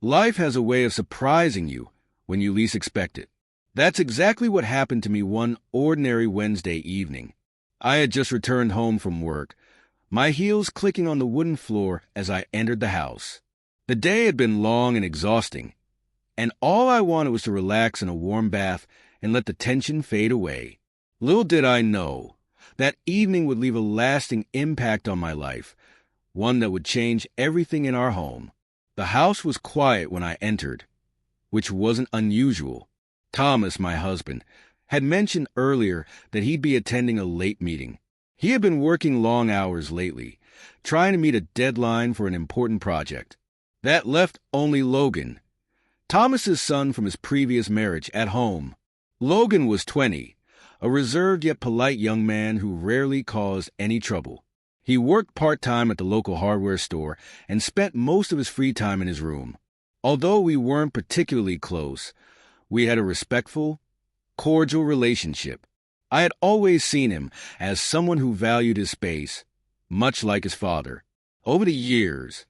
Life has a way of surprising you when you least expect it. That's exactly what happened to me one ordinary Wednesday evening. I had just returned home from work, my heels clicking on the wooden floor as I entered the house. The day had been long and exhausting, and all I wanted was to relax in a warm bath and let the tension fade away. Little did I know, that evening would leave a lasting impact on my life, one that would change everything in our home. The house was quiet when I entered, which wasn't unusual. Thomas, my husband, had mentioned earlier that he'd be attending a late meeting. He had been working long hours lately, trying to meet a deadline for an important project. That left only Logan, Thomas's son from his previous marriage, at home. Logan was 20, a reserved yet polite young man who rarely caused any trouble. He worked part-time at the local hardware store and spent most of his free time in his room. Although we weren't particularly close, we had a respectful, cordial relationship. I had always seen him as someone who valued his space, much like his father. Over the years,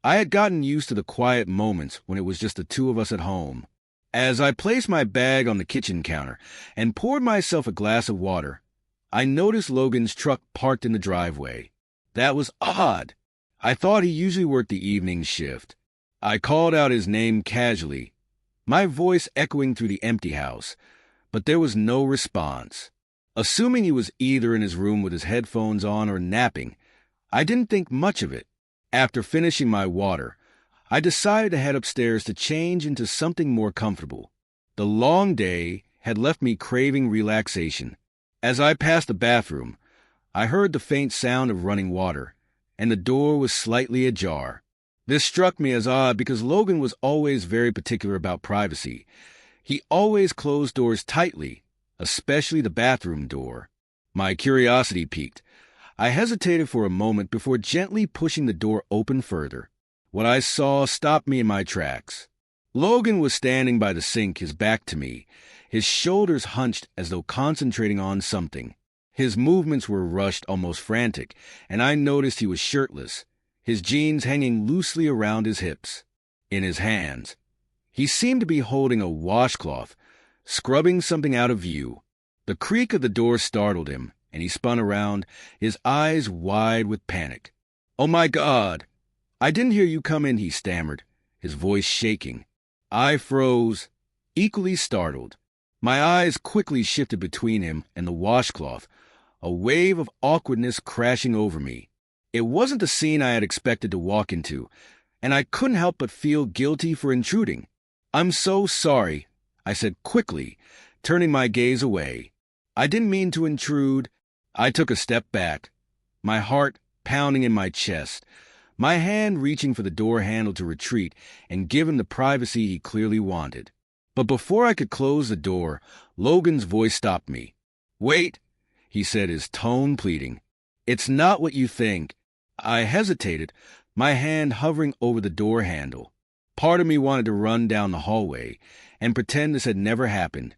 I had gotten used to the quiet moments when it was just the two of us at home. As I placed my bag on the kitchen counter and poured myself a glass of water, I noticed Logan's truck parked in the driveway. That was odd. I thought he usually worked the evening shift. I called out his name casually, my voice echoing through the empty house, but there was no response. Assuming he was either in his room with his headphones on or napping, I didn't think much of it. After finishing my water, I decided to head upstairs to change into something more comfortable. The long day had left me craving relaxation. As I passed the bathroom, I heard the faint sound of running water, and the door was slightly ajar. This struck me as odd because Logan was always very particular about privacy. He always closed doors tightly, especially the bathroom door. My curiosity piqued. I hesitated for a moment before gently pushing the door open further. What I saw stopped me in my tracks. Logan was standing by the sink, his back to me, his shoulders hunched as though concentrating on something. His movements were rushed, almost frantic, and I noticed he was shirtless, his jeans hanging loosely around his hips. In his hands, he seemed to be holding a washcloth, scrubbing something out of view. The creak of the door startled him, and he spun around, his eyes wide with panic. "Oh my God! I didn't hear you come in," he stammered, his voice shaking. I froze, equally startled. My eyes quickly shifted between him and the washcloth, a wave of awkwardness crashing over me. It wasn't the scene I had expected to walk into, and I couldn't help but feel guilty for intruding. "I'm so sorry," I said quickly, turning my gaze away. "I didn't mean to intrude." I took a step back, my heart pounding in my chest, my hand reaching for the door handle to retreat and give him the privacy he clearly wanted. But before I could close the door, Logan's voice stopped me. "Wait," he said, his tone pleading. "It's not what you think." I hesitated, my hand hovering over the door handle. Part of me wanted to run down the hallway and pretend this had never happened,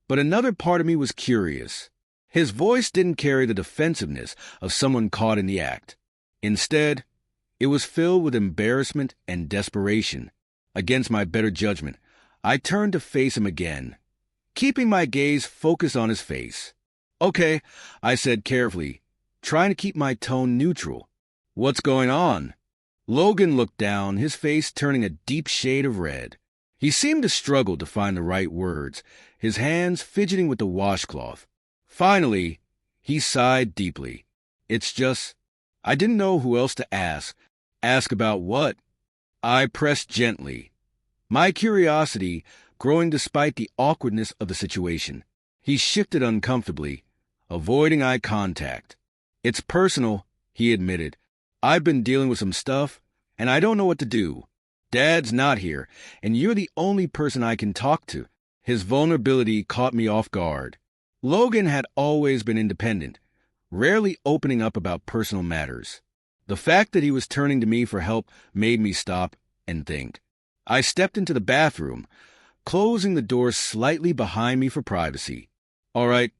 but another part of me was curious. His voice didn't carry the defensiveness of someone caught in the act. Instead, it was filled with embarrassment and desperation. Against my better judgment, I turned to face him again, keeping my gaze focused on his face. "Okay," I said carefully, trying to keep my tone neutral. "What's going on?" Logan looked down, his face turning a deep shade of red. He seemed to struggle to find the right words, his hands fidgeting with the washcloth. Finally, he sighed deeply. "It's just, I didn't know who else to ask." "Ask about what?" I pressed gently, my curiosity growing despite the awkwardness of the situation. He shifted uncomfortably, avoiding eye contact. "It's personal," he admitted. "I've been dealing with some stuff, and I don't know what to do. Dad's not here, and you're the only person I can talk to." His vulnerability caught me off guard. Logan had always been independent, rarely opening up about personal matters. The fact that he was turning to me for help made me stop and think. I stepped into the bathroom, closing the door slightly behind me for privacy. "All right,"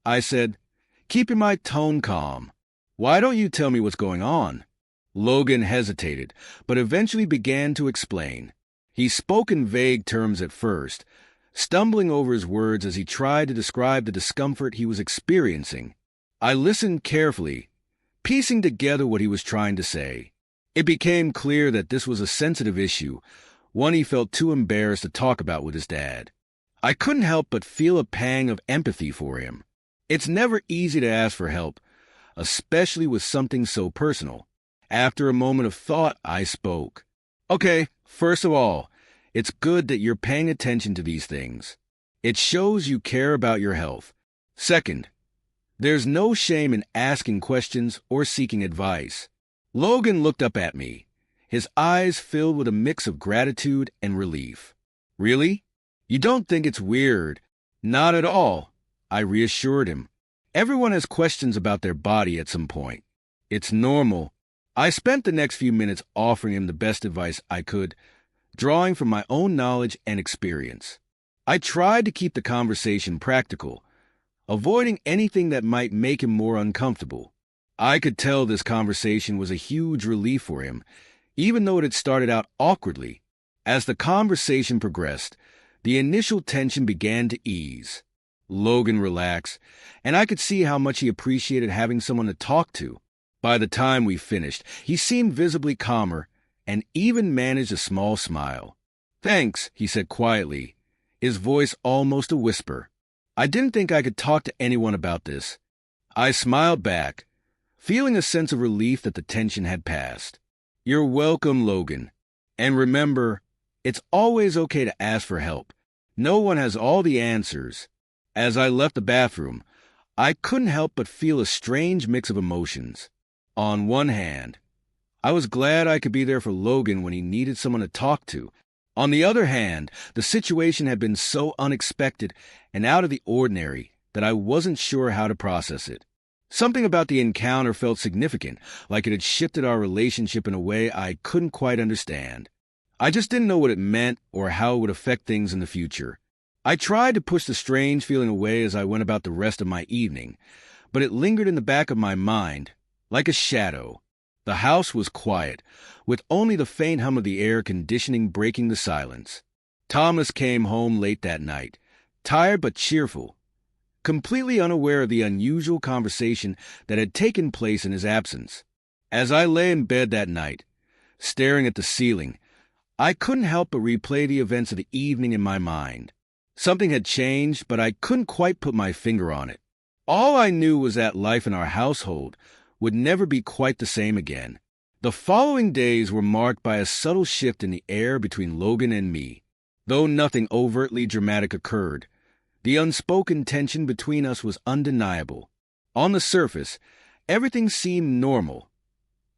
I said, keeping my tone calm. "Why don't you tell me what's going on?" Logan hesitated, but eventually began to explain. He spoke in vague terms at first, stumbling over his words as he tried to describe the discomfort he was experiencing. I listened carefully, piecing together what he was trying to say. It became clear that this was a sensitive issue, one he felt too embarrassed to talk about with his dad. I couldn't help but feel a pang of empathy for him. It's never easy to ask for help, especially with something so personal. After a moment of thought, I spoke. Okay, first of all, it's good that you're paying attention to these things. It shows you care about your health. Second, there's no shame in asking questions or seeking advice. Logan looked up at me, his eyes filled with a mix of gratitude and relief. Really? You don't think it's weird? Not at all, I reassured him. Everyone has questions about their body at some point. It's normal. I spent the next few minutes offering him the best advice I could, drawing from my own knowledge and experience. I tried to keep the conversation practical, avoiding anything that might make him more uncomfortable. I could tell this conversation was a huge relief for him, even though it had started out awkwardly. As the conversation progressed, the initial tension began to ease. Logan relaxed, and I could see how much he appreciated having someone to talk to. By the time we finished, he seemed visibly calmer and even managed a small smile. Thanks, he said quietly, his voice almost a whisper. I didn't think I could talk to anyone about this. I smiled back, feeling a sense of relief that the tension had passed. You're welcome, Logan. And remember, it's always okay to ask for help. No one has all the answers. As I left the bathroom, I couldn't help but feel a strange mix of emotions. On one hand, I was glad I could be there for Logan when he needed someone to talk to. On the other hand, the situation had been so unexpected and out of the ordinary that I wasn't sure how to process it. Something about the encounter felt significant, like it had shifted our relationship in a way I couldn't quite understand. I just didn't know what it meant or how it would affect things in the future. I tried to push the strange feeling away as I went about the rest of my evening, but it lingered in the back of my mind, like a shadow. The house was quiet, with only the faint hum of the air conditioning breaking the silence. Thomas came home late that night, tired but cheerful, completely unaware of the unusual conversation that had taken place in his absence. As I lay in bed that night, staring at the ceiling, I couldn't help but replay the events of the evening in my mind. Something had changed, but I couldn't quite put my finger on it. All I knew was that life in our household would never be quite the same again. The following days were marked by a subtle shift in the air between Logan and me. Though nothing overtly dramatic occurred, the unspoken tension between us was undeniable. On the surface, everything seemed normal.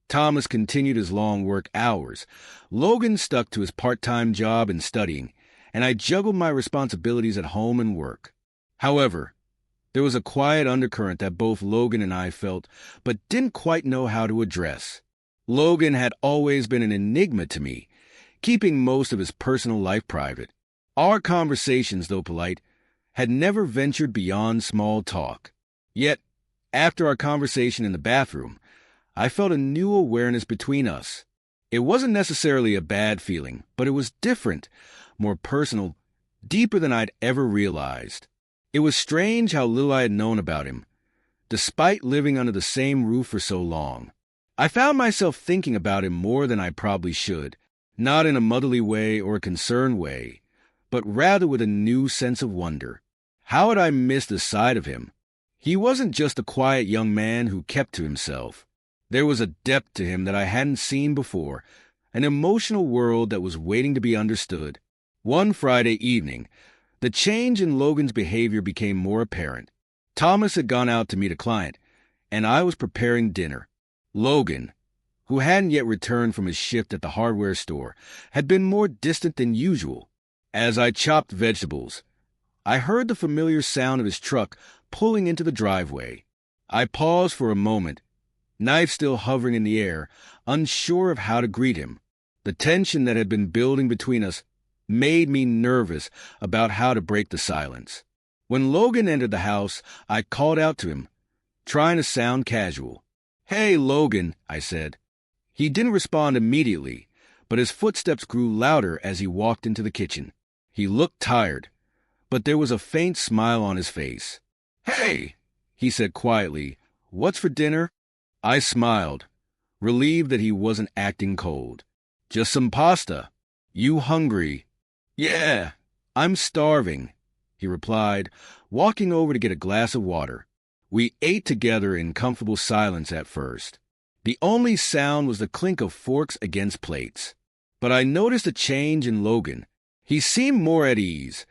Thomas continued his long work hours. Logan stuck to his part-time job and studying, and I juggled my responsibilities at home and work. However, there was a quiet undercurrent that both Logan and I felt, but didn't quite know how to address. Logan had always been an enigma to me, keeping most of his personal life private. Our conversations, though polite, had never ventured beyond small talk. Yet, after our conversation in the bathroom, I felt a new awareness between us. It wasn't necessarily a bad feeling, but it was different, more personal, deeper than I'd ever realized. It was strange how little I had known about him, despite living under the same roof for so long. I found myself thinking about him more than I probably should, not in a motherly way or a concerned way, but rather with a new sense of wonder. How had I missed a side of him? He wasn't just a quiet young man who kept to himself. There was a depth to him that I hadn't seen before, an emotional world that was waiting to be understood. One Friday evening, the change in Logan's behavior became more apparent. Thomas had gone out to meet a client, and I was preparing dinner. Logan, who hadn't yet returned from his shift at the hardware store, had been more distant than usual. As I chopped vegetables, I heard the familiar sound of his truck pulling into the driveway. I paused for a moment, knife still hovering in the air, unsure of how to greet him. The tension that had been building between us made me nervous about how to break the silence. When Logan entered the house, I called out to him, trying to sound casual. "Hey, Logan," I said. He didn't respond immediately, but his footsteps grew louder as he walked into the kitchen. He looked tired, but there was a faint smile on his face. "Hey," he said quietly, "what's for dinner?" I smiled, relieved that he wasn't acting cold. "Just some pasta. You hungry?" "Yeah, I'm starving," he replied, walking over to get a glass of water. We ate together in comfortable silence at first. The only sound was the clink of forks against plates. But I noticed a change in Logan. He seemed more at ease,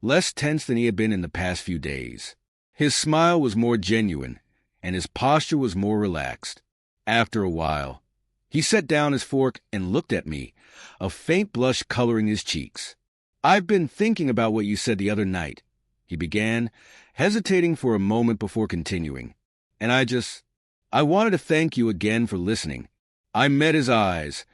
less tense than he had been in the past few days. His smile was more genuine, and his posture was more relaxed. After a while, he set down his fork and looked at me, a faint blush coloring his cheeks. "I've been thinking about what you said the other night," he began, hesitating for a moment before continuing. "And I wanted to thank you again for listening." I met his eyes,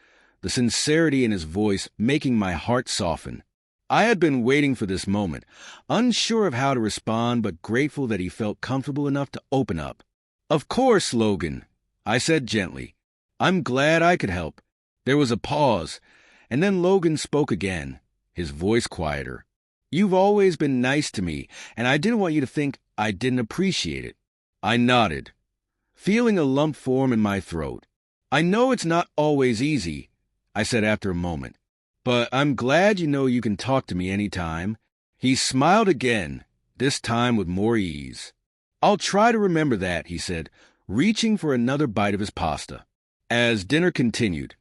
the sincerity in his voice making my heart soften. I had been waiting for this moment, unsure of how to respond, but grateful that he felt comfortable enough to open up. "Of course, Logan," I said gently. "I'm glad I could help." There was a pause, and then Logan spoke again, his voice quieter. "You've always been nice to me, and I didn't want you to think I didn't appreciate it." I nodded, feeling a lump form in my throat. "I know it's not always easy," I said after a moment, "but I'm glad you know you can talk to me any time." He smiled again, this time with more ease. "I'll try to remember that," he said, reaching for another bite of his pasta. As dinner continued,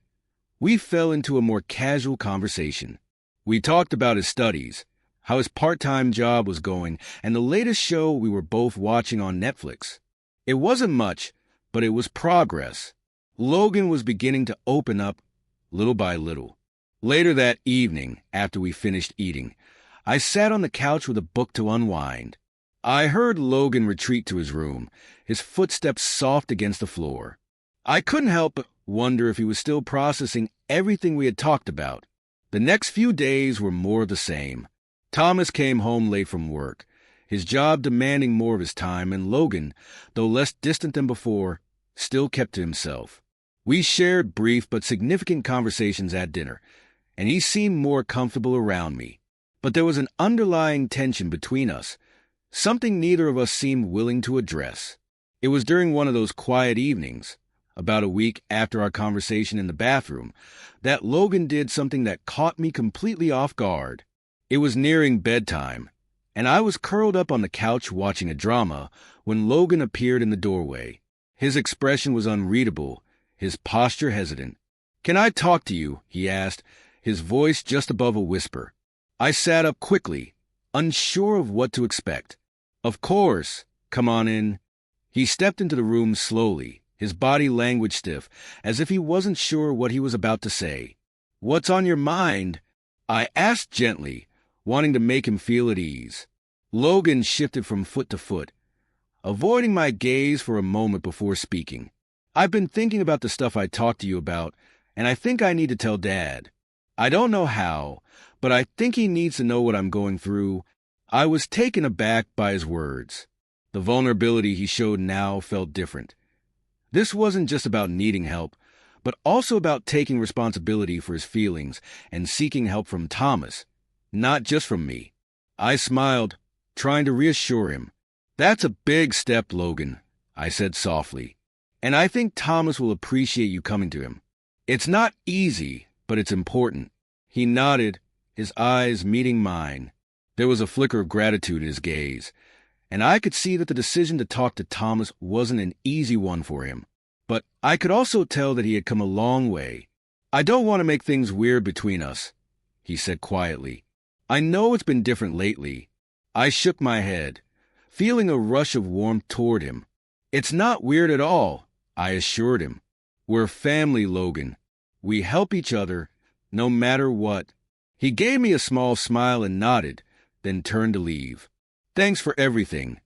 we fell into a more casual conversation. We talked about his studies, how his part-time job was going, and the latest show we were both watching on Netflix. It wasn't much, but it was progress. Logan was beginning to open up little by little. Later that evening, after we finished eating, I sat on the couch with a book to unwind. I heard Logan retreat to his room, his footsteps soft against the floor. I couldn't help but wonder if he was still processing everything we had talked about. The next few days were more of the same. Thomas came home late from work, his job demanding more of his time, and Logan, though less distant than before, still kept to himself. We shared brief but significant conversations at dinner, and he seemed more comfortable around me. But there was an underlying tension between us, something neither of us seemed willing to address. It was during one of those quiet evenings, about a week after our conversation in the bathroom, that Logan did something that caught me completely off guard. It was nearing bedtime, and I was curled up on the couch watching a drama when Logan appeared in the doorway. His expression was unreadable, his posture hesitant. "Can I talk to you?" he asked, his voice just above a whisper. I sat up quickly, unsure of what to expect. "Of course. Come on in." He stepped into the room slowly, his body language stiff, as if he wasn't sure what he was about to say. "What's on your mind?" I asked gently, wanting to make him feel at ease. Logan shifted from foot to foot, avoiding my gaze for a moment before speaking. "I've been thinking about the stuff I talked to you about, and I think I need to tell Dad. I don't know how, but I think he needs to know what I'm going through." I was taken aback by his words. The vulnerability he showed now felt different. This wasn't just about needing help, but also about taking responsibility for his feelings and seeking help from Thomas, not just from me. I smiled, trying to reassure him. "That's a big step, Logan," I said softly, "and I think Thomas will appreciate you coming to him. It's not easy, but it's important." He nodded, his eyes meeting mine. There was a flicker of gratitude in his gaze, and I could see that the decision to talk to Thomas wasn't an easy one for him. But I could also tell that he had come a long way. "I don't want to make things weird between us," he said quietly. "I know it's been different lately." I shook my head, feeling a rush of warmth toward him. "It's not weird at all," I assured him. "We're family, Logan. We help each other, no matter what." He gave me a small smile and nodded, then turned to leave. "Thanks for everything,"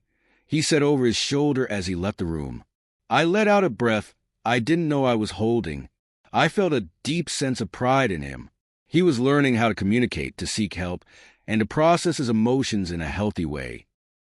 he said over his shoulder as he left the room. I let out a breath I didn't know I was holding. I felt a deep sense of pride in him. He was learning how to communicate, to seek help, and to process his emotions in a healthy way.